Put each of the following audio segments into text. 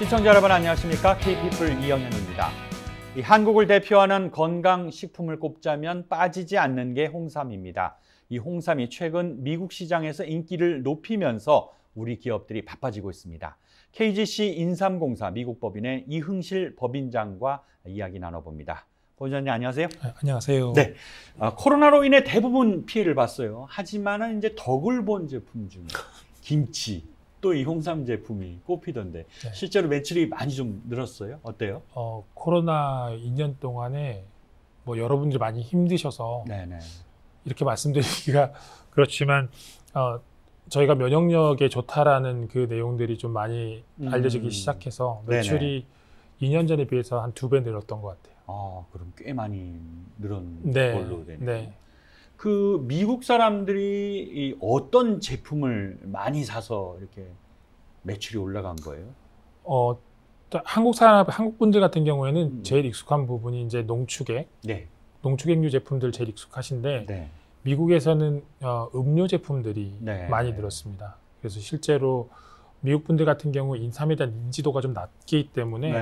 시청자 여러분 안녕하십니까? K피플 이영현입니다. 이 한국을 대표하는 건강식품을 꼽자면 빠지지 않는 게 홍삼입니다. 이 홍삼이 최근 미국 시장에서 인기를 높이면서 우리 기업들이 바빠지고 있습니다. KGC 인삼공사 미국 법인의 이흥실 법인장과 이야기 나눠봅니다. 법인장님 안녕하세요. 네, 안녕하세요. 네, 코로나로 인해 대부분 피해를 봤어요. 하지만은 이제 덕을 본 제품 중에 김치 또 이 홍삼 제품이 꼽히던데 네. 실제로 매출이 많이 좀 늘었어요? 어때요? 코로나 2년 동안에 뭐 여러분들이 많이 힘드셔서 네네. 이렇게 말씀드리기가 그렇지만 저희가 면역력에 좋다라는 그 내용들이 좀 많이 알려지기 시작해서 매출이 네네. 2년 전에 비해서 한 2배 늘었던 것 같아요. 그럼 꽤 많이 늘은 네. 걸로 되네요. 네. 그 미국 사람들이 어떤 제품을 많이 사서 이렇게 매출이 올라간 거예요? 한국 분들 같은 경우에는 제일 익숙한 부분이 이제 농축액, 네. 농축액류 제품들 제일 익숙하신데 네. 미국에서는 음료 제품들이 네. 많이 늘었습니다. 그래서 실제로 미국 분들 같은 경우 인삼에 대한 인지도가 좀 낮기 때문에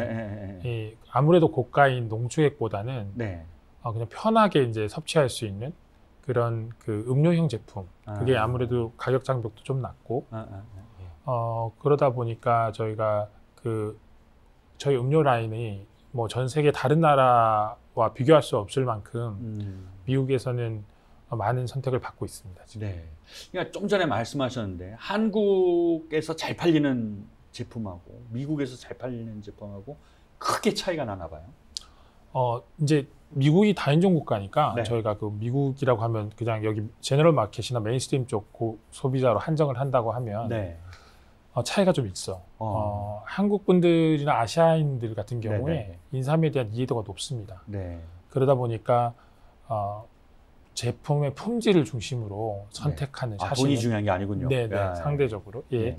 네. 아무래도 고가인 농축액보다는 네. 그냥 편하게 이제 섭취할 수 있는 그런 그 음료형 제품 그게 아무래도 가격 장벽도 좀 낮고 그러다 보니까 저희가 저희 음료 라인이 뭐 전 세계 다른 나라와 비교할 수 없을 만큼 미국에서는 많은 선택을 받고 있습니다. 지금. 네. 그러니까 좀 전에 말씀하셨는데 한국에서 잘 팔리는 제품하고 미국에서 잘 팔리는 제품하고 크게 차이가 나나 봐요. 이제 미국이 다인종 국가니까 네. 저희가 그 미국이라고 하면 그냥 여기 제너럴 마켓이나 메인스트림 쪽 소비자로 한정을 한다고 하면 네. 차이가 좀 있어. 한국 분들이나 아시아인들 같은 경우에 네네. 인삼에 대한 이해도가 높습니다. 네. 그러다 보니까 제품의 품질을 중심으로 선택하는 네. 돈이 중요한 게 아니군요. 네, 상대적으로 예.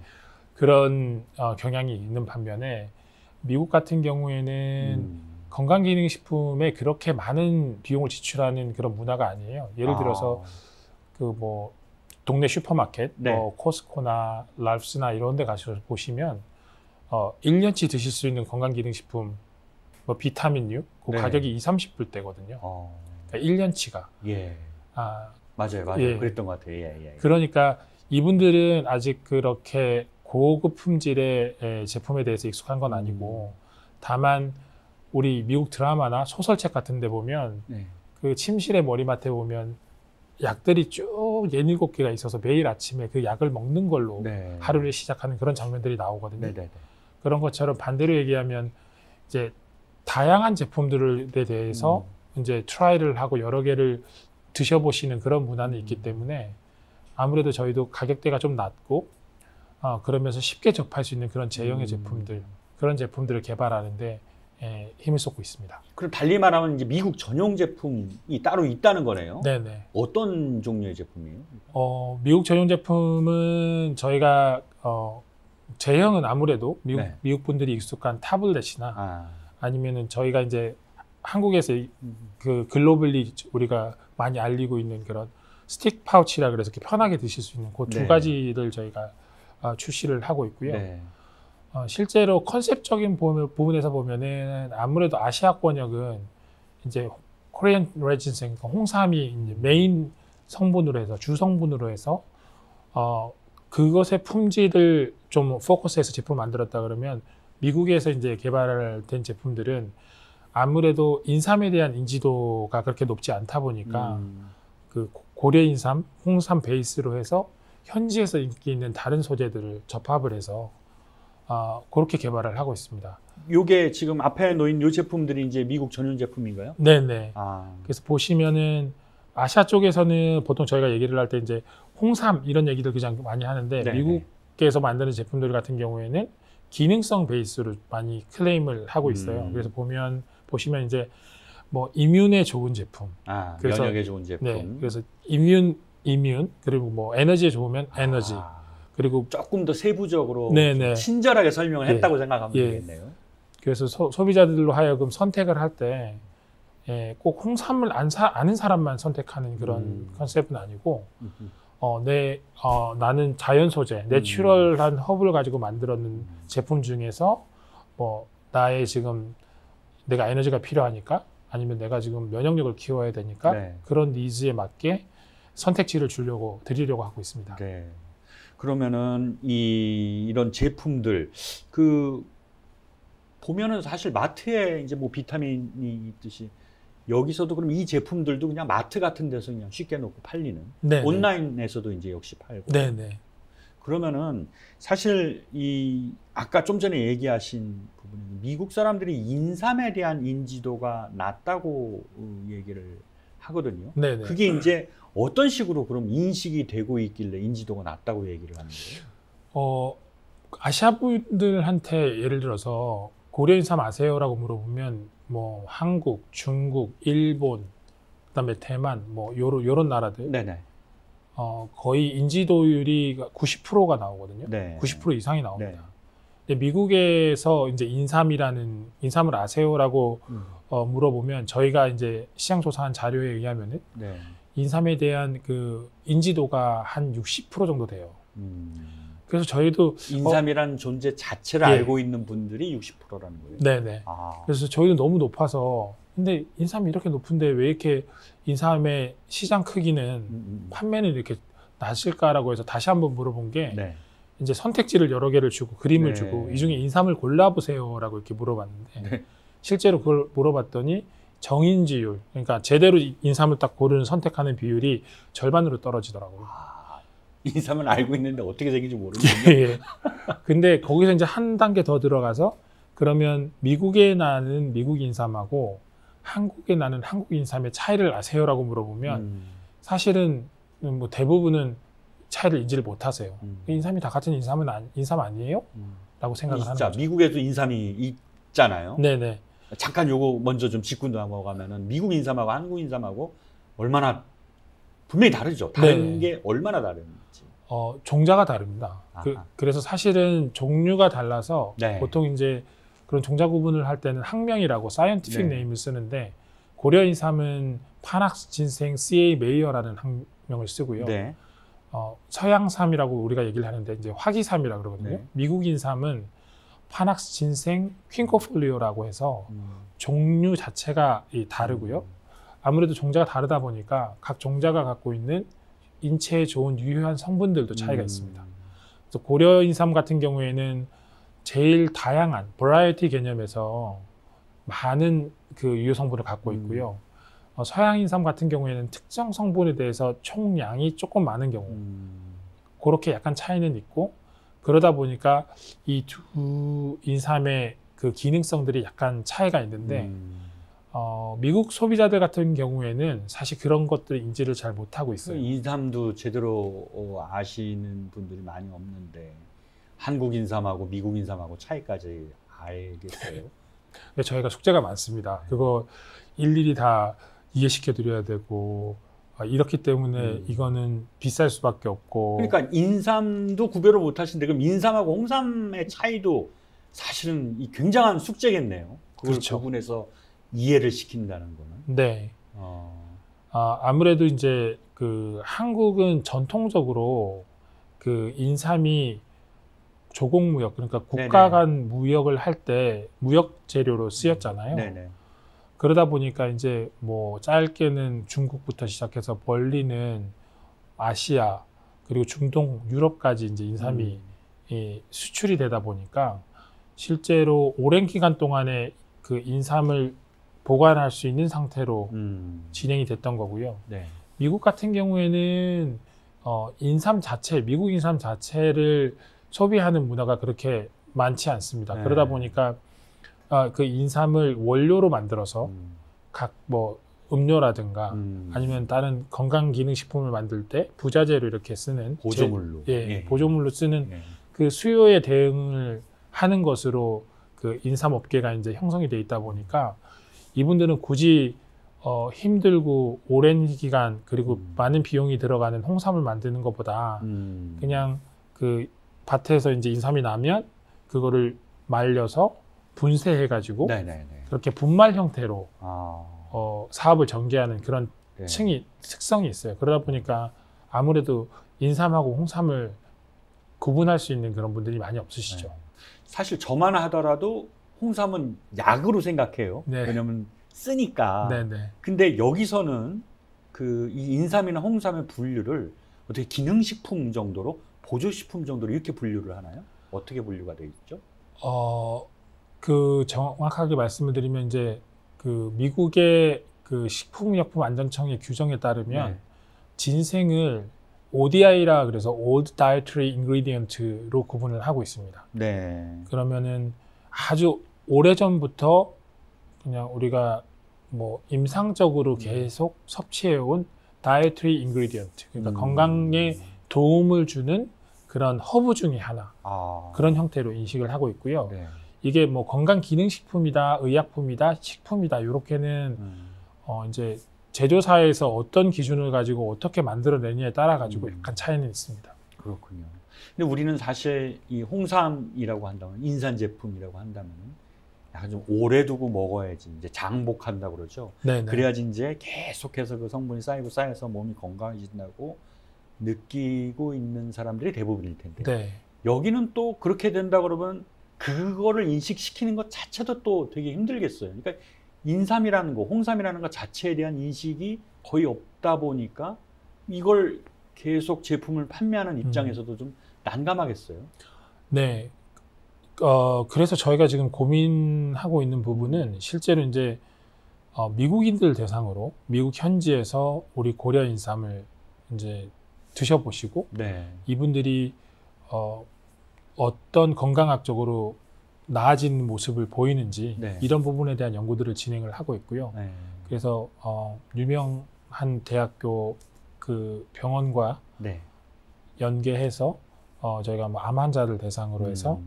그런 경향이 있는 반면에 미국 같은 경우에는 건강기능식품에 그렇게 많은 비용을 지출하는 그런 문화가 아니에요. 예를 들어서 그 뭐 동네 슈퍼마켓, 네. 뭐 코스코나 랄프스나 이런 데 가셔서 보시면 1년치 드실 수 있는 건강기능식품 뭐 비타민류 그 네. 가격이 20-30불대거든요. 그러니까 1년치가. 예. 맞아요. 예. 그랬던 것 같아요. 예. 그러니까 이분들은 아직 그렇게 고급 품질의 제품에 대해서 익숙한 건 아니고 다만 우리 미국 드라마나 소설책 같은 데 보면 네. 그 침실의 머리맡에 보면 약들이 쭉 67개가 있어서 매일 아침에 그 약을 먹는 걸로 네. 하루를 시작하는 그런 장면들이 나오거든요. 네네네. 그런 것처럼 반대로 얘기하면 이제 다양한 제품들에 대해서 이제 트라이를 하고 여러 개를 드셔보시는 그런 문화는 있기 때문에 아무래도 저희도 가격대가 좀 낮고 그러면서 쉽게 접할 수 있는 그런 제형의 제품들 그런 제품들을 개발하는데 힘을 쏟고 있습니다. 그럼 달리 말하면 이제 미국 전용 제품이 따로 있다는 거네요. 네네. 어떤 종류의 제품이에요? 미국 전용 제품은 저희가 제형은 아무래도 미국 분들이 익숙한 타블렛이나 아니면은 저희가 이제 한국에서 그 글로벌리 우리가 많이 알리고 있는 그런 스틱 파우치라 그래서 이렇게 편하게 드실 수 있는 그 두 가지를 저희가 출시를 하고 있고요. 네. 실제로 컨셉적인 부분에서 보면은 아무래도 아시아 권역은 이제 코리안 레진생 홍삼이 이제 메인 성분으로 해서 주 성분으로 해서 그것의 품질을 좀 포커스해서 제품을 만들었다 그러면 미국에서 이제 개발된 제품들은 아무래도 인삼에 대한 인지도가 그렇게 높지 않다 보니까 그 고려 인삼, 홍삼 베이스로 해서 현지에서 인기 있는 다른 소재들을 접합을 해서 그렇게 개발을 하고 있습니다. 요게 지금 앞에 놓인 요 제품들이 이제 미국 전용 제품인가요? 네네. 그래서 보시면은 아시아 쪽에서는 보통 저희가 얘기를 할 때 이제 홍삼 이런 얘기들 그냥 많이 하는데 네네. 미국에서 만드는 제품들 같은 경우에는 기능성 베이스로 많이 클레임을 하고 있어요. 그래서 보시면 이제 뭐 이뮨에 좋은 제품, 그래서, 면역에 좋은 제품. 네, 그래서 이뮨 그리고 뭐 에너지에 좋으면 에너지. 그리고 조금 더 세부적으로 친절하게 설명을 했다고 생각하면 되겠네요. 그래서 소비자들로 하여금 선택을 할 때 꼭 홍삼을 아는 사람만 선택하는 그런 컨셉은 아니고 나는 자연 소재, 내추럴한 허브를 가지고 만들었는 제품 중에서 뭐 나의 지금 내가 에너지가 필요하니까 아니면 내가 지금 면역력을 키워야 되니까 네. 그런 니즈에 맞게 선택지를 드리려고 하고 있습니다. 네. 그러면은 이런 제품들 보면은 사실 마트에 이제 뭐 비타민이 있듯이 여기서도 그럼 이 제품들도 그냥 마트 같은 데서 그냥 쉽게 놓고 팔리는 네네. 온라인에서도 이제 역시 팔고. 네네. 그러면은 사실 아까 좀 전에 얘기하신 부분이 미국 사람들이 인삼에 대한 인지도가 낮다고 얘기를 하거든요. 네네. 그게 이제 어떤 식으로 그럼 인식이 되고 있길래 인지도가 낮다고 얘기를 하는 거예요? 아시아 분들한테 예를 들어서 고려 인삼 아세요라고 물어보면 뭐 한국, 중국, 일본, 그다음에 대만 뭐 요런 나라들 네네. 거의 인지도율이 90%가 나오거든요. 네. 90% 이상이 나옵니다. 네. 근데 미국에서 이제 인삼을 아세요라고 물어보면 저희가 이제 시장 조사한 자료에 의하면은 네. 인삼에 대한 그 인지도가 한 60% 정도 돼요. 그래서 저희도 인삼이라는 존재 자체를 예. 알고 있는 분들이 60%라는 거예요. 네네. 그래서 저희도 너무 높아서 근데 인삼이 이렇게 높은데 왜 이렇게 인삼의 시장 크기는 판매는 이렇게 낮을까라고 해서 다시 한번 물어본 게 네. 이제 선택지를 여러 개를 주고 그림을 네. 주고 이 중에 인삼을 골라보세요라고 이렇게 물어봤는데 네. 실제로 그걸 물어봤더니 정인지율 그러니까 제대로 인삼을 딱 선택하는 비율이 절반으로 떨어지더라고요. 인삼은 알고 있는데 어떻게 생긴지 모르겠네요. 예. 근데 거기서 이제 한 단계 더 들어가서 그러면 미국에 나는 미국 인삼하고 한국에 나는 한국 인삼의 차이를 아세요라고 물어보면 사실은 뭐 대부분은 차이를 인지를 못하세요. 인삼이 다 같은 인삼 아니에요? 라고 생각을 하는 거죠. 미국에도 인삼이 있잖아요. 네네. 잠깐 요거 먼저 좀 짚고 넘어가면은 미국 인삼하고 한국 인삼하고 얼마나 분명히 다르죠. 다른 게 얼마나 다른지. 종자가 다릅니다. 그래서 사실은 종류가 달라서 네. 보통 이제 그런 종자 구분을 할 때는 학명이라고 사이언티픽 네. 네임을 쓰는데 고려 인삼은 파낙스 진생 CA 메이어라는 학명을 쓰고요. 네. 서양삼이라고 우리가 얘기를 하는데 이제 화기삼이라고 그러거든요. 네. 미국 인삼은 파낙스 진생 퀸코폴리오라고 해서 종류 자체가 다르고요. 아무래도 종자가 다르다 보니까 각 종자가 갖고 있는 인체에 좋은 유효한 성분들도 차이가 있습니다. 그래서 고려 인삼 같은 경우에는 제일 다양한 버라이어티 개념에서 많은 그 유효 성분을 갖고 있고요. 서양 인삼 같은 경우에는 특정 성분에 대해서 총량이 조금 많은 경우 그렇게 약간 차이는 있고 그러다 보니까 이 두 인삼의 그 기능성들이 약간 차이가 있는데 미국 소비자들 같은 경우에는 사실 그런 것들 인지를 잘 못하고 있어요. 인삼도 제대로 아시는 분들이 많이 없는데 한국 인삼하고 미국 인삼하고 차이까지 알겠어요? 네, 저희가 숙제가 많습니다. 그거 일일이 다 이해시켜 드려야 되고 이렇기 때문에 이거는 비쌀 수밖에 없고. 그러니까 인삼도 구별을 못 하시는데 그럼 인삼하고 홍삼의 차이도 사실은 굉장한 숙제겠네요. 그걸 그렇죠. 구분해서 이해를 시킨다는 거는. 네. 아무래도 이제 그 한국은 전통적으로 그 인삼이 조공무역 그러니까 국가 간 무역을 할 때 무역 재료로 쓰였잖아요. 네네. 그러다 보니까 이제 뭐 짧게는 중국부터 시작해서 벌리는 아시아 그리고 중동, 유럽까지 이제 인삼이 수출이 되다 보니까 실제로 오랜 기간 동안에 그 인삼을 보관할 수 있는 상태로 진행이 됐던 거고요. 네. 미국 같은 경우에는 인삼 자체, 미국 인삼 자체를 소비하는 문화가 그렇게 많지 않습니다. 네. 그러다 보니까 그 인삼을 원료로 만들어서 각 뭐 음료라든가 아니면 다른 건강기능식품을 만들 때 부자재로 이렇게 쓰는 보조물로 보조물로 쓰는 그 수요에 대응을 하는 것으로 그 인삼 업계가 이제 형성이 돼 있다 보니까 이분들은 굳이 힘들고 오랜 기간 그리고 많은 비용이 들어가는 홍삼을 만드는 것보다 그냥 그 밭에서 이제 인삼이 나면 그거를 말려서 분쇄해가지고 그렇게 분말 형태로 사업을 전개하는 그런 특성이 있어요. 그러다 보니까 아무래도 인삼하고 홍삼을 구분할 수 있는 그런 분들이 많이 없으시죠. 사실 저만 하더라도 홍삼은 약으로 생각해요. 네. 왜냐면 쓰니까. 네네. 근데 여기서는 이 인삼이나 홍삼의 분류를 어떻게 기능식품 정도로, 보조식품 정도로 이렇게 분류를 하나요? 어떻게 분류가 되어 있죠? 정확하게 말씀을 드리면 이제 미국의 식품의약품안전청의 규정에 따르면 진생을 ODI라 그래서 Old Dietary Ingredient로 구분을 하고 있습니다. 네. 그러면은 아주 오래전부터 그냥 우리가 뭐 임상적으로 계속 섭취해온 Dietary Ingredient, 그러니까 건강에 도움을 주는 그런 허브 중에 하나, 그런 형태로 인식을 하고 있고요. 네. 이게 뭐 건강기능식품이다, 의약품이다, 식품이다, 이렇게는 이제 제조사에서 어떤 기준을 가지고 어떻게 만들어내느냐에 따라 가지고 약간 차이는 있습니다. 그렇군요. 근데 우리는 사실 이 홍삼이라고 한다면, 인산 제품이라고 한다면 약간 좀 오래 두고 먹어야지 이제 장복한다고 그러죠. 네네. 그래야지 이제 계속해서 그 성분이 쌓여서 몸이 건강해진다고 느끼고 있는 사람들이 대부분일 텐데. 네. 여기는 또 그렇게 된다 그러면 그거를 인식시키는 것 자체도 또 되게 힘들겠어요. 그러니까 인삼이라는 거, 홍삼이라는 것 자체에 대한 인식이 거의 없다 보니까 이걸 계속 제품을 판매하는 입장에서도 좀 난감하겠어요. 네. 그래서 저희가 지금 고민하고 있는 부분은 실제로 이제 미국인들 대상으로 미국 현지에서 우리 고려 인삼을 이제 드셔보시고 네. 이분들이 어떤 건강학적으로 나아진 모습을 보이는지 네. 이런 부분에 대한 연구들을 진행을 하고 있고요. 네. 그래서 유명한 대학교 그 병원과 네. 연계해서 저희가 뭐 암 환자를 대상으로 해서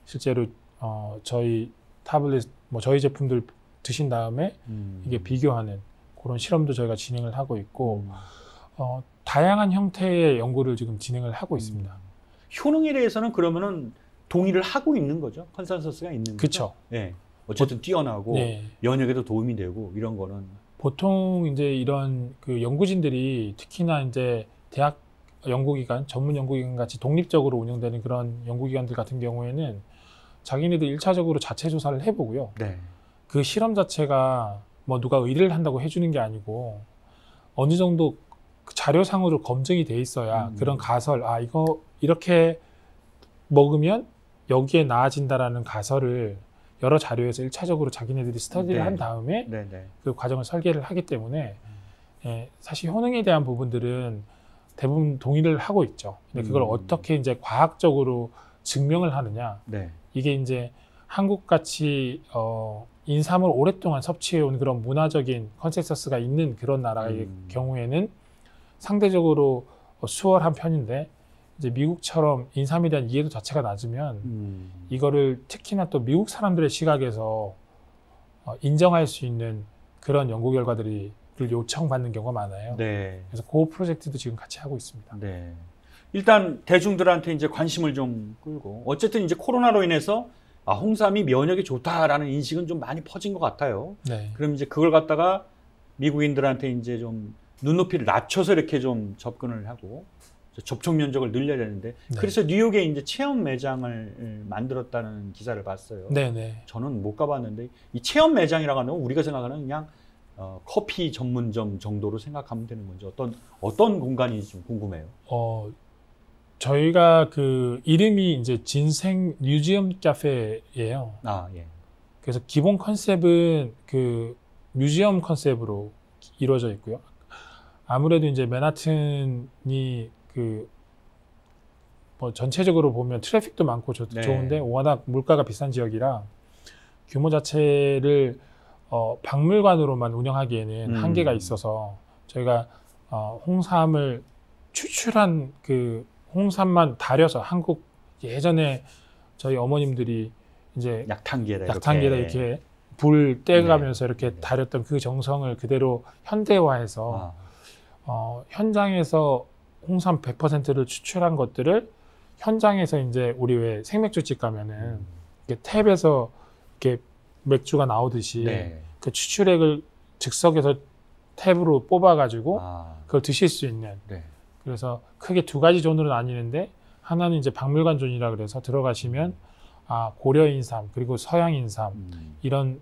실제로 저희 타블렛 뭐 저희 제품들 드신 다음에 이게 비교하는 그런 실험도 저희가 진행을 하고 있고 다양한 형태의 연구를 지금 진행을 하고 있습니다. 효능에 대해서는 그러면은 동의를 하고 있는 거죠. 컨센서스가 있는 거죠. 그렇죠. 네. 어쨌든 뛰어나고 네. 면역에도 도움이 되고 이런 거는 보통 이제 이런 그 연구진들이 특히나 이제 대학 연구기관, 전문 연구기관 같이 독립적으로 운영되는 그런 연구기관들 같은 경우에는 자기네들 1차적으로 자체 조사를 해보고요. 네. 그 실험 자체가 뭐 누가 의뢰를 한다고 해주는 게 아니고 어느 정도 그 자료상으로 검증이 돼 있어야 그런 가설, 이거 이렇게 먹으면 여기에 나아진다라는 가설을 여러 자료에서 1차적으로 자기네들이 스터디를 한 다음에 그 과정을 설계를 하기 때문에 사실 효능에 대한 부분들은 대부분 동의를 하고 있죠. 근데 그걸 어떻게 이제 과학적으로 증명을 하느냐. 이게 이제 한국같이 인삼을 오랫동안 섭취해온 그런 문화적인 컨센서스가 있는 그런 나라의 경우에는 상대적으로 수월한 편인데 이제 미국처럼 인삼에 대한 이해도 자체가 낮으면 이거를 특히나 또 미국 사람들의 시각에서 인정할 수 있는 그런 연구 결과들을 요청받는 경우가 많아요. 그래서 그 프로젝트도 지금 같이 하고 있습니다. 일단 대중들한테 이제 관심을 좀 끌고 어쨌든 이제 코로나로 인해서 홍삼이 면역에 좋다라는 인식은 좀 많이 퍼진 것 같아요. 그럼 이제 그걸 갖다가 미국인들한테 이제 좀 눈높이를 낮춰서 이렇게 좀 접근을 하고 접촉 면적을 늘려야 되는데 그래서 뉴욕에 이제 체험 매장을 만들었다는 기사를 봤어요. 저는 못 가봤는데 이 체험 매장이라고 하면 우리가 생각하는 그냥 커피 전문점 정도로 생각하면 되는 건지 어떤 공간인지 좀 궁금해요. 저희가 그 이름이 이제 진생 뮤지엄 카페예요. 그래서 기본 컨셉은 그 뮤지엄 컨셉으로 이루어져 있고요. 아무래도 이제 맨하튼이 뭐 전체적으로 보면 트래픽도 많고 좋은데 워낙 물가가 비싼 지역이라 규모 자체를 박물관으로만 운영하기에는 한계가 있어서 저희가 홍삼을 추출한 그 홍삼만 다려서 한국 예전에 저희 어머님들이 이제 약탕기에다 이렇게 불 떼가면서 이렇게 다렸던 그 정성을 그대로 현대화해서 현장에서 홍삼 100%를 추출한 것들을 현장에서 이제 우리 왜 생맥주집 가면은 이렇게 탭에서 이렇게 맥주가 나오듯이 그 추출액을 즉석에서 탭으로 뽑아가지고 그걸 드실 수 있는. 그래서 크게 두 가지 존으로 나뉘는데 하나는 이제 박물관 존이라 그래서 들어가시면 고려 인삼 그리고 서양 인삼 이런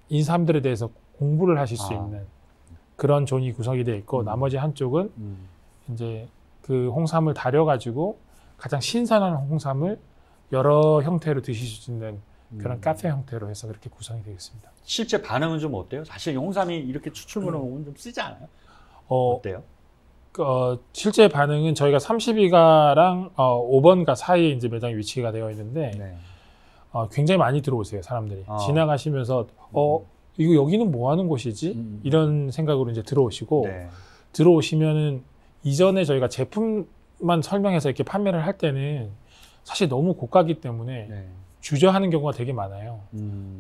인삼들에 대해서 공부를 하실 수 있는 그런 존이 구성이 되어 있고 나머지 한쪽은 이제 그 홍삼을 다려가지고 가장 신선한 홍삼을 여러 형태로 드실 수 있는 그런 카페 형태로 해서 그렇게 구성이 되어 있습니다. 실제 반응은 좀 어때요? 사실 홍삼이 이렇게 추출물을 먹으면 좀 쓰지 않아요? 어때요? 실제 반응은 저희가 32가랑 5번가 사이에 이제 매장이 위치가 되어 있는데 네. 굉장히 많이 들어오세요, 사람들이. 지나가시면서 이거 여기는 뭐 하는 곳이지? 이런 생각으로 이제 들어오시고 네. 들어오시면은 이전에 저희가 제품만 설명해서 이렇게 판매를 할 때는 사실 너무 고가기 때문에 네. 주저하는 경우가 되게 많아요.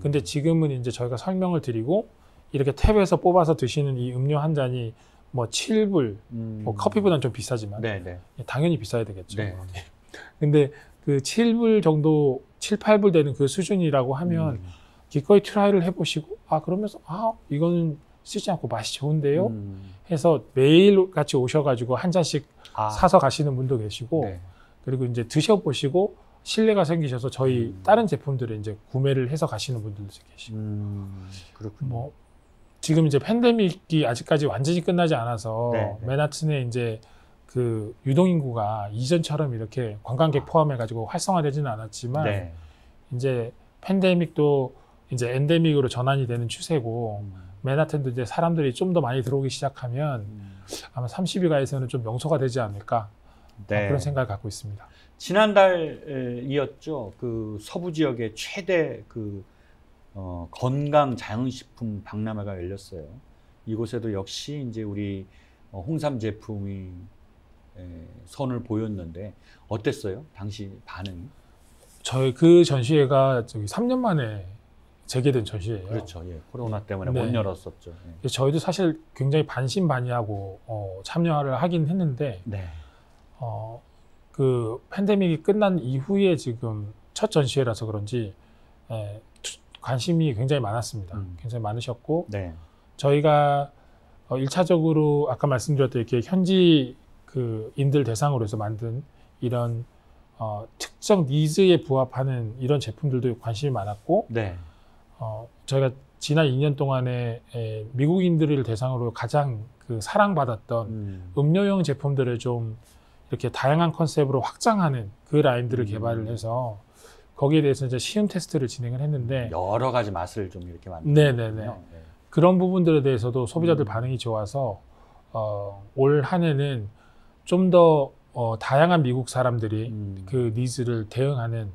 근데 지금은 이제 저희가 설명을 드리고 이렇게 탭에서 뽑아서 드시는 이 음료 한 잔이 뭐 7불, 뭐 커피보다는 좀 비싸지만 네. 당연히 비싸야 되겠죠. 네. 근데 그 7불 정도, 7, 8불 되는 그 수준이라고 하면 기꺼이 트라이를 해보시고 그러면서 이거는 쓰지 않고 맛이 좋은데요? 해서 매일 같이 오셔가지고 한 잔씩 사서 가시는 분도 계시고 네. 그리고 이제 드셔보시고 신뢰가 생기셔서 저희 다른 제품들을 이제 구매를 해서 가시는 분들도 계시고 그렇군요. 뭐 지금 이제 팬데믹이 아직까지 완전히 끝나지 않아서 네. 맨하튼에 이제 그 유동인구가 이전처럼 이렇게 관광객 포함해가지고 활성화되지는 않았지만 네. 이제 팬데믹도 이제 엔데믹으로 전환이 되는 추세고 맨하튼도 이제 사람들이 좀 더 많이 들어오기 시작하면 아마 32가에서는 좀 명소가 되지 않을까 네. 그런 생각을 갖고 있습니다. 지난달이었죠. 그 서부 지역의 최대 그 건강 자연식품 박람회가 열렸어요. 이곳에도 역시 이제 우리 홍삼 제품이 선을 보였는데 어땠어요? 당시 반응이? 저희 그 전시회가 3년 만에 재개된 전시회예요. 그렇죠. 예. 코로나 때문에 네. 못 열었었죠. 예. 저희도 사실 굉장히 반신반의하고 참여를 하긴 했는데 네. 그 팬데믹이 끝난 이후에 지금 첫 전시회라서 그런지 관심이 굉장히 많았습니다. 굉장히 많으셨고 네. 저희가 1차적으로 아까 말씀드렸던 이렇게 현지 그 인들 대상으로 해서 만든 이런 특정 니즈에 부합하는 이런 제품들도 관심이 많았고 네. 저희가 지난 2년 동안에 미국인들을 대상으로 가장 그 사랑받았던 음료용 제품들을 좀 이렇게 다양한 컨셉으로 확장하는 그 라인들을 개발을 해서 거기에 대해서 이제 시음 테스트를 진행을 했는데 여러 가지 맛을 좀 이렇게 만들었군요. 네네네. 네. 그런 부분들에 대해서도 소비자들 반응이 좋아서 올 한 해는 좀 더 다양한 미국 사람들이 그 니즈를 대응하는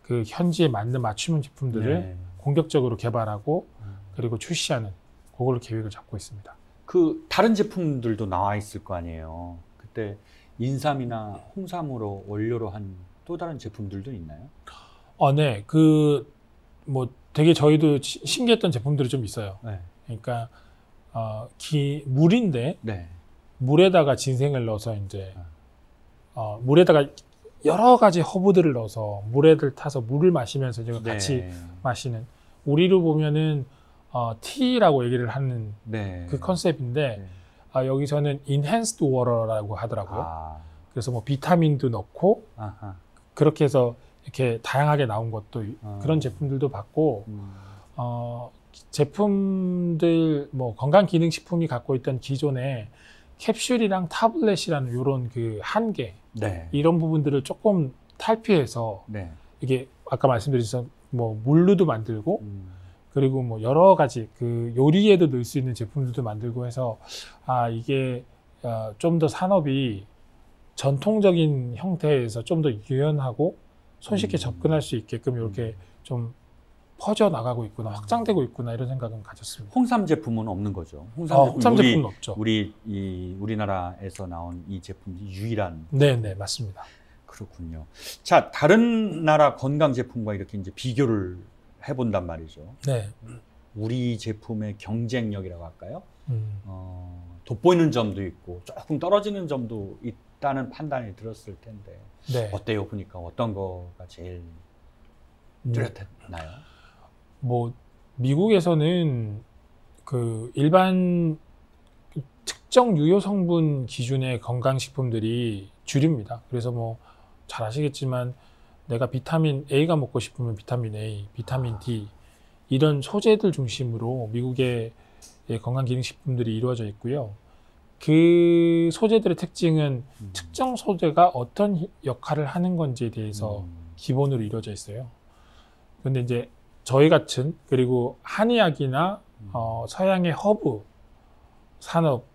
그 현지에 맞는 맞춤형 제품들을 네. 공격적으로 개발하고 그리고 출시하는 그걸로 계획을 잡고 있습니다. 그 다른 제품들도 나와 있을 거 아니에요. 그때 인삼이나 홍삼으로 원료로 한 또 다른 제품들도 있나요? 네, 그 뭐 되게 저희도 신기했던 제품들이 좀 있어요. 네. 그러니까 물인데 네. 물에다가 진생을 넣어서 이제 물에다가 여러 가지 허브들을 넣어서 물에들 타서 물을 마시면서 이제 같이 마시는 우리로 보면은 티라고 얘기를 하는 그 컨셉인데 여기서는 enhanced water라고 하더라고요. 그래서 뭐 비타민도 넣고 그렇게 해서 이렇게 다양하게 나온 것도 그런 제품들도 봤고 제품들 뭐 건강기능식품이 갖고 있던 기존의 캡슐이랑 타블렛이라는 이런 그 한계 이런 부분들을 조금 탈피해서 이게 아까 말씀드린 뭐 물로도 만들고 그리고 뭐 여러 가지 그 요리에도 넣을 수 있는 제품들도 만들고 해서 이게 좀 더 산업이 전통적인 형태에서 좀 더 유연하고 손쉽게 접근할 수 있게끔 이렇게 좀 퍼져 나가고 있구나, 확장되고 있구나 이런 생각은 가졌습니다. 홍삼 제품은 없는 거죠. 홍삼 제품은 없죠. 우리나라에서 나온 이 제품이 유일한. 네, 맞습니다. 그렇군요. 자, 다른 나라 건강 제품과 이렇게 이제 비교를 해본단 말이죠. 네. 우리 제품의 경쟁력이라고 할까요? 돋보이는 점도 있고 조금 떨어지는 점도 있다는 판단이 들었을 텐데 어때요? 보니까 어떤 거가 제일 뚜렷했나요? 뭐 미국에서는 그 일반 특정 유효 성분 기준의 건강식품들이 주류입니다. 그래서 뭐 잘 아시겠지만 내가 비타민 A가 먹고 싶으면 비타민 A, 비타민 D 이런 소재들 중심으로 미국의 건강기능식품들이 이루어져 있고요. 그 소재들의 특징은 특정 소재가 어떤 역할을 하는 건지에 대해서 기본으로 이루어져 있어요. 근데 이제 저희 같은 그리고 한의학이나 서양의 허브 산업,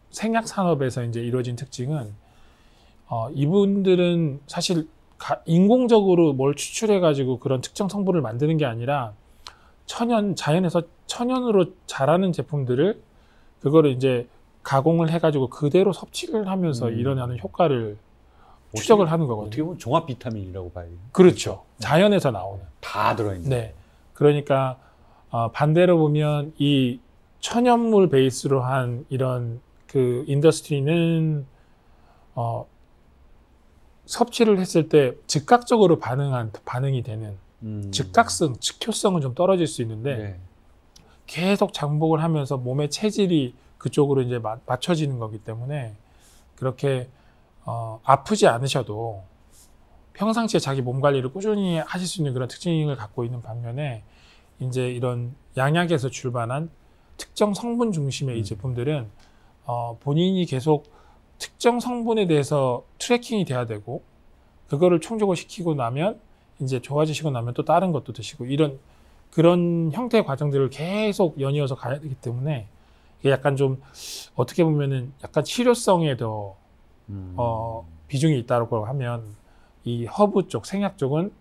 생약 산업에서 이제 이루어진 특징은 이분들은 사실 인공적으로 뭘 추출해 가지고 그런 특정 성분을 만드는 게 아니라 자연에서 천연으로 자라는 제품들을 그거를 이제 가공을 해가지고 그대로 섭취를 하면서 일어나는 효과를 추적을 하는 거거든요. 어떻게 보면 종합 비타민이라고 봐요. 그렇죠. 자연에서 나오는. 다 들어있는. 네. 그러니까 반대로 보면 이 천연물 베이스로 한 이런 그 인더스트리는 섭취를 했을 때 즉각적으로 반응이 되는 즉각성, 즉효성은 좀 떨어질 수 있는데 네. 계속 장복을 하면서 몸의 체질이 그쪽으로 이제 맞춰지는 거기 때문에 그렇게 아프지 않으셔도 평상시에 자기 몸 관리를 꾸준히 하실 수 있는 그런 특징을 갖고 있는 반면에 이제 이런 양약에서 출발한 특정 성분 중심의 이 제품들은 본인이 계속 특정 성분에 대해서 트래킹이 돼야 되고 그거를 충족을 시키고 나면 이제 좋아지시고 나면 또 다른 것도 드시고 그런 형태의 과정들을 계속 연이어서 가야 되기 때문에 이게 약간 좀 어떻게 보면은 약간 치료성에 더 비중이 있다고 하면 이 허브 쪽, 생약 쪽은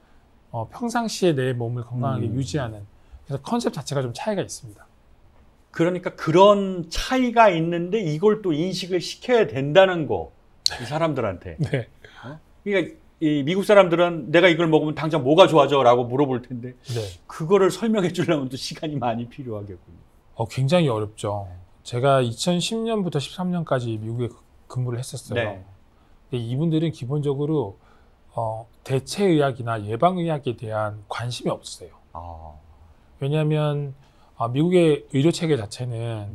평상시에 내 몸을 건강하게 유지하는 그래서 컨셉 자체가 좀 차이가 있습니다. 그러니까 그런 차이가 있는데 이걸 또 인식을 시켜야 된다는 거, 이 사람들한테. 네. 그러니까 이 미국 사람들은 내가 이걸 먹으면 당장 뭐가 좋아져? 라고 물어볼 텐데 네. 그거를 설명해 주려면 또 시간이 많이 필요하겠군요. 굉장히 어렵죠. 제가 2010년부터 13년까지 미국에 근무를 했었어요. 네. 근데 이분들은 기본적으로 대체의학이나 예방의학에 대한 관심이 없어요. 왜냐하면 미국의 의료체계 자체는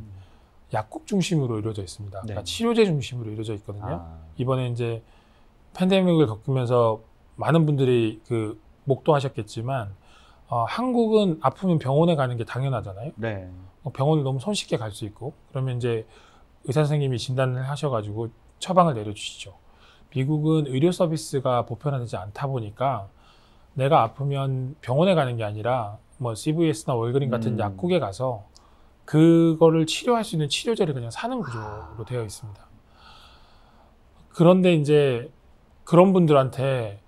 약국 중심으로 이루어져 있습니다. 네. 그러니까 치료제 중심으로 이루어져 있거든요. 이번에 이제 팬데믹을 겪으면서 많은 분들이 목도하셨겠지만 한국은 아프면 병원에 가는 게 당연하잖아요. 네. 병원을 너무 손쉽게 갈 수 있고 그러면 이제 의사 선생님이 진단을 하셔가지고 처방을 내려주시죠. 미국은 의료 서비스가 보편화되지 않다 보니까 내가 아프면 병원에 가는 게 아니라 뭐 CVS나 월그린 같은 약국에 가서 그거를 치료할 수 있는 치료제를 그냥 사는 구조로 되어 있습니다. 그런데 이제 그런 분들한테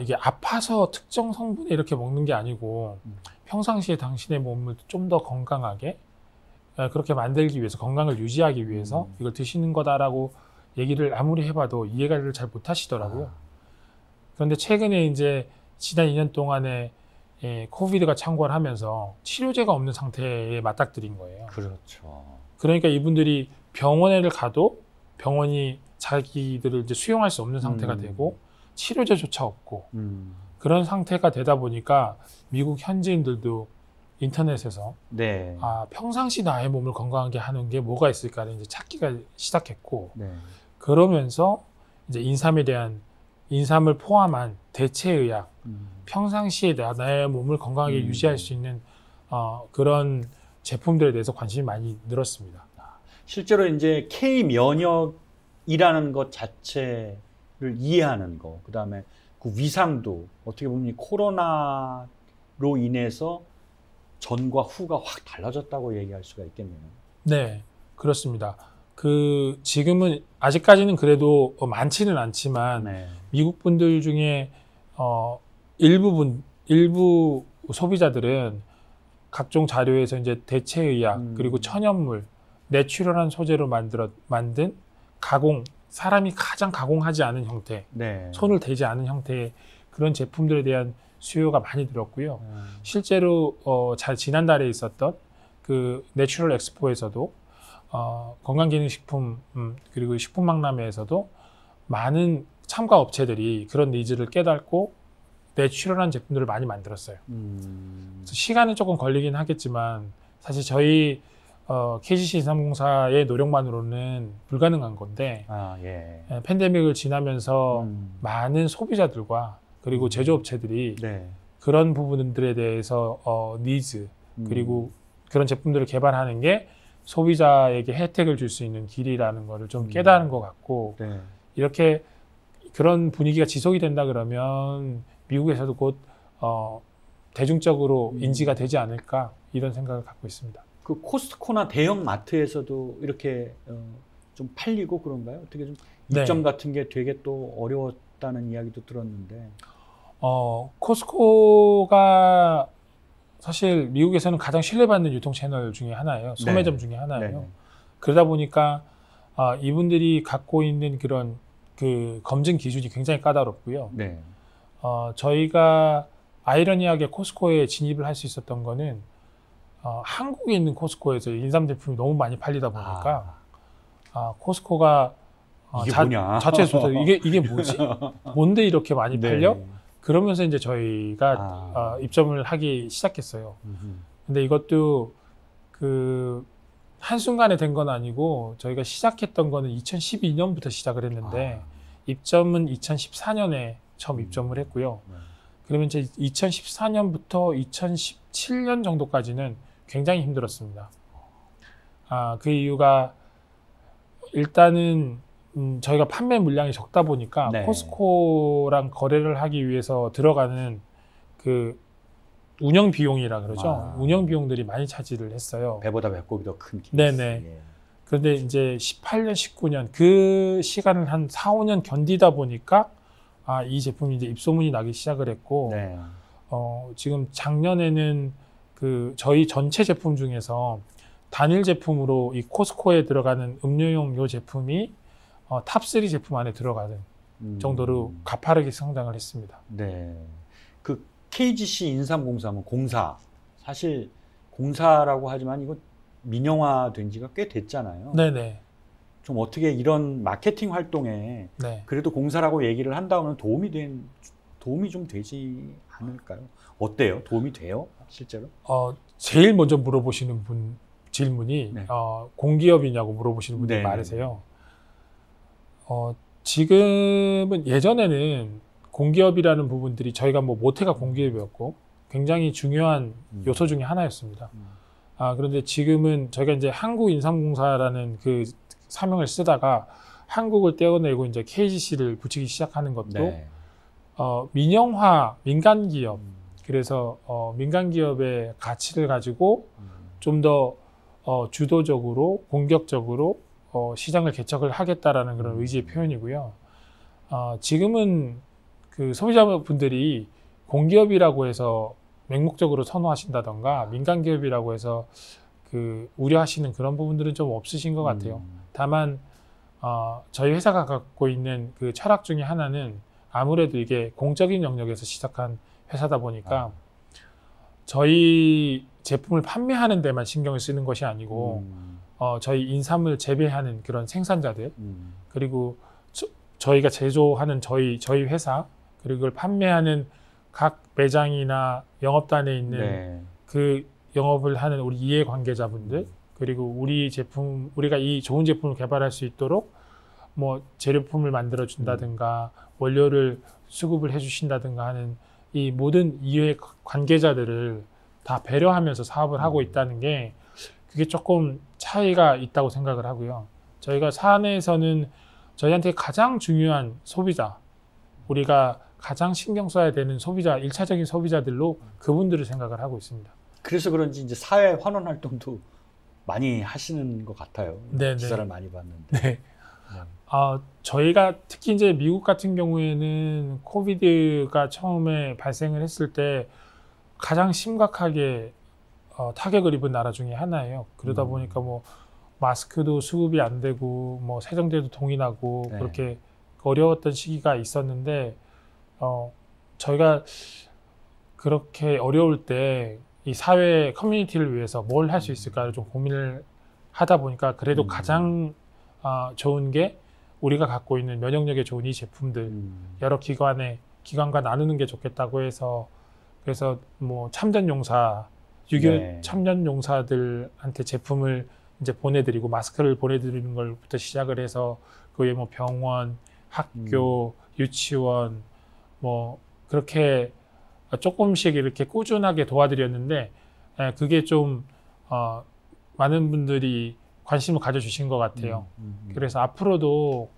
이게 아파서 특정 성분에 이렇게 먹는 게 아니고 평상시에 당신의 몸을 좀 더 건강하게 그렇게 만들기 위해서 건강을 유지하기 위해서 이걸 드시는 거다라고 얘기를 아무리 해봐도 이해를 잘 못하시더라고요. 그런데 최근에 이제 지난 2년 동안에 코비드가 창궐하면서 치료제가 없는 상태에 맞닥뜨린 거예요. 그렇죠. 그러니까 이분들이 병원에 가도 병원이 자기들을 이제 수용할 수 없는 상태가 되고 치료제조차 없고 그런 상태가 되다 보니까 미국 현지인들도 인터넷에서 네. 평상시 나의 몸을 건강하게 하는 게 뭐가 있을까를 이제 찾기가 시작했고 네. 그러면서 이제 인삼을 포함한 대체의학, 평상시에 나의 몸을 건강하게 유지할 수 있는 그런 제품들에 대해서 관심이 많이 늘었습니다. 실제로 이제 K-면역이라는 것 자체를 이해하는 거, 그 다음에 그 위상도 어떻게 보면 코로나로 인해서 전과 후가 확 달라졌다고 얘기할 수가 있겠네요. 네, 그렇습니다. 지금은 아직까지는 그래도 많지는 않지만 네. 미국 분들 중에 일부 소비자들은 각종 자료에서 이제 대체의학 그리고 천연물, 내추럴한 소재로 만든 사람이 가장 가공하지 않은 형태, 네. 손을 대지 않은 형태의 그런 제품들에 대한 수요가 많이 늘었고요. 실제로 지난달에 있었던 그 내추럴 엑스포에서도 건강기능식품 그리고 식품박람회에서도 많은 참가 업체들이 그런 니즈를 깨닫고 내추럴한 제품들을 많이 만들었어요. 그래서 시간은 조금 걸리긴 하겠지만 사실 저희 KGC 인삼공사의 노력만으로는 불가능한 건데 예. 팬데믹을 지나면서 많은 소비자들과 그리고 제조업체들이 네. 그런 부분들에 대해서 니즈 그리고 그런 제품들을 개발하는 게 소비자에게 혜택을 줄 수 있는 길이라는 거를 좀 깨달은 것 같고 네. 이렇게 그런 분위기가 지속이 된다 그러면 미국에서도 곧 대중적으로 인지가 되지 않을까 이런 생각을 갖고 있습니다. 그 코스트코나 대형 마트에서도 이렇게 좀 팔리고 그런가요? 어떻게 좀 입점 네. 같은 게 되게 또 어려웠다는 이야기도 들었는데. 코스트코가 사실 미국에서는 가장 신뢰받는 유통 채널 중에 하나예요. 소매점 중에 하나예요. 네. 그러다 보니까 이분들이 갖고 있는 그런 그 검증 기준이 굉장히 까다롭고요. 네. 저희가 아이러니하게 코스트코에 진입을 할 수 있었던 거는 한국에 있는 코스트코에서 인삼 제품이 너무 많이 팔리다 보니까 코스트코가 이게 뭐냐? 자체에서 이게 뭐지? 뭔데 이렇게 많이 팔려? 네. 그러면서 이제 저희가 입점을 하기 시작했어요. 근데 이것도 그 한순간에 된 건 아니고 저희가 시작했던 거는 2012년부터 시작을 했는데 입점은 2014년에 처음 입점을 했고요. 그러면 이제 2014년부터 2017년 정도까지는 굉장히 힘들었습니다. 그 이유가 일단은 저희가 판매 물량이 적다 보니까 네. 코스트코랑 거래를 하기 위해서 들어가는 그 운영 비용이라 그러죠. 운영 비용들이 많이 차지를 했어요. 배보다 배꼽이 더 큰 케이스. 네네. 예. 그런데 이제 18년, 19년 그 시간을 한 4, 5년 견디다 보니까 이 제품이 이제 입소문이 나기 시작을 했고 네. 지금 작년에는 그 저희 전체 제품 중에서 단일 제품으로 이 코스트코에 들어가는 음료용 요 제품이 탑3 제품 안에 들어가는 정도로 가파르게 성장을 했습니다. 네. 그 KGC 인삼공사는 공사. 사실 공사라고 하지만 이거 민영화된 지가 꽤 됐잖아요. 네네. 좀 어떻게 이런 마케팅 활동에 네. 그래도 공사라고 얘기를 한다면 도움이 좀 되지 않을까요? 어때요? 도움이 돼요? 실제로? 제일 먼저 물어보시는 질문이 네. 공기업이냐고 물어보시는 분들이 네네. 많으세요. 지금은 예전에는 공기업이라는 부분들이 저희가 뭐 모태가 공기업이었고 굉장히 중요한 요소 중에 하나였습니다. 그런데 지금은 저희가 이제 한국인삼공사라는 그 사명을 쓰다가 한국을 떼어내고 이제 KGC를 붙이기 시작하는 것도 네. 민영화 민간기업 그래서 민간기업의 가치를 가지고 좀 더 주도적으로 공격적으로 시장을 개척을 하겠다라는 그런 의지의 표현이고요. 지금은 그 소비자분들이 공기업이라고 해서 맹목적으로 선호하신다던가 민간기업이라고 해서 그 우려하시는 그런 부분들은 좀 없으신 것 같아요. 다만 저희 회사가 갖고 있는 그 철학 중에 하나는 아무래도 이게 공적인 영역에서 시작한 회사다 보니까 저희 제품을 판매하는 데만 신경을 쓰는 것이 아니고 저희 인삼을 재배하는 그런 생산자들 그리고 저희가 제조하는 저희 회사 그리고 그걸 판매하는 각 매장이나 영업단에 있는 네. 그 영업을 하는 우리 이해관계자분들 그리고 우리가 이 좋은 제품을 개발할 수 있도록 뭐 재료품을 만들어 준다든가 원료를 수급을 해 주신다든가 하는 이 모든 이해 관계자들을 다 배려하면서 사업을 하고 있다는 게 그게 조금 차이가 있다고 생각을 하고요. 저희가 사내에서는 저희한테 가장 중요한 소비자, 우리가 가장 신경 써야 되는 소비자, 1차적인 소비자들로 그분들을 생각을 하고 있습니다. 그래서 그런지 이제 사회 환원 활동도 많이 하시는 것 같아요. 네네. 기사를 많이 봤는데. 네. 저희가 특히 이제 미국 같은 경우에는 코비드가 처음에 발생을 했을 때 가장 심각하게 타격을 입은 나라 중에 하나예요. 그러다 보니까 뭐 마스크도 수급이 안 되고 뭐 세정제도 동이 나고 네. 그렇게 어려웠던 시기가 있었는데 저희가 그렇게 어려울 때 이 사회 커뮤니티를 위해서 뭘 할 수 있을까를 좀 고민을 하다 보니까 그래도 가장 좋은 게 우리가 갖고 있는 면역력에 좋은 이 제품들 여러 기관과 나누는 게 좋겠다고 해서 그래서 뭐 참전 용사 6.25 네. 참전 용사들한테 제품을 이제 보내드리고 마스크를 보내드리는 걸부터 시작을 해서 그게 뭐 병원, 학교, 유치원, 뭐 그렇게 조금씩 이렇게 꾸준하게 도와드렸는데 그게 좀 많은 분들이 관심을 가져주신 것 같아요. 그래서 앞으로도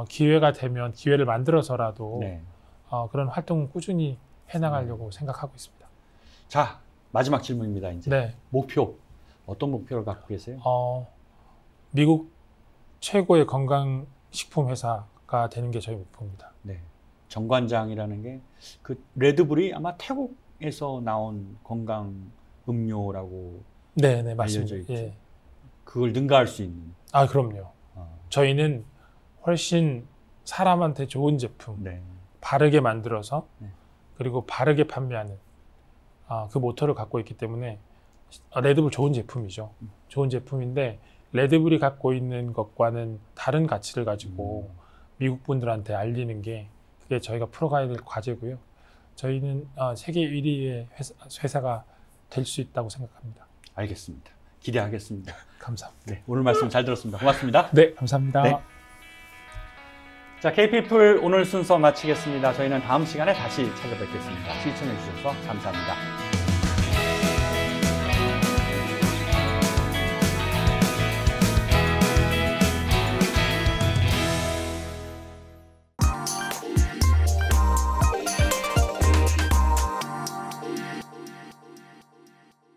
기회가 되면 기회를 만들어서라도 네. 그런 활동을 꾸준히 해나가려고 생각하고 있습니다. 자, 마지막 질문입니다. 이제 네. 목표, 어떤 목표를 갖고 계세요? 미국 최고의 건강식품 회사가 되는 게 저희 목표입니다. 네. 정관장이라는 게 그 레드불이 아마 태국에서 나온 건강 음료라고 네, 맞습니다. 알려져 있죠. 예. 그걸 능가할 수 있는. 그럼요. 저희는 훨씬 사람한테 좋은 제품, 네. 바르게 만들어서 네. 그리고 바르게 판매하는 그 모토를 갖고 있기 때문에 레드불 좋은 제품이죠. 좋은 제품인데 레드불이 갖고 있는 것과는 다른 가치를 가지고 미국 분들한테 알리는 게 그게 저희가 풀어가야 될 과제고요. 저희는 세계 1위의 회사가 될 수 있다고 생각합니다. 알겠습니다. 기대하겠습니다. 감사합니다. 네, 오늘 말씀 잘 들었습니다. 고맙습니다. 네, 감사합니다. 네. 자, K피플 오늘 순서 마치겠습니다. 저희는 다음 시간에 다시 찾아뵙겠습니다. 시청해 주셔서 감사합니다.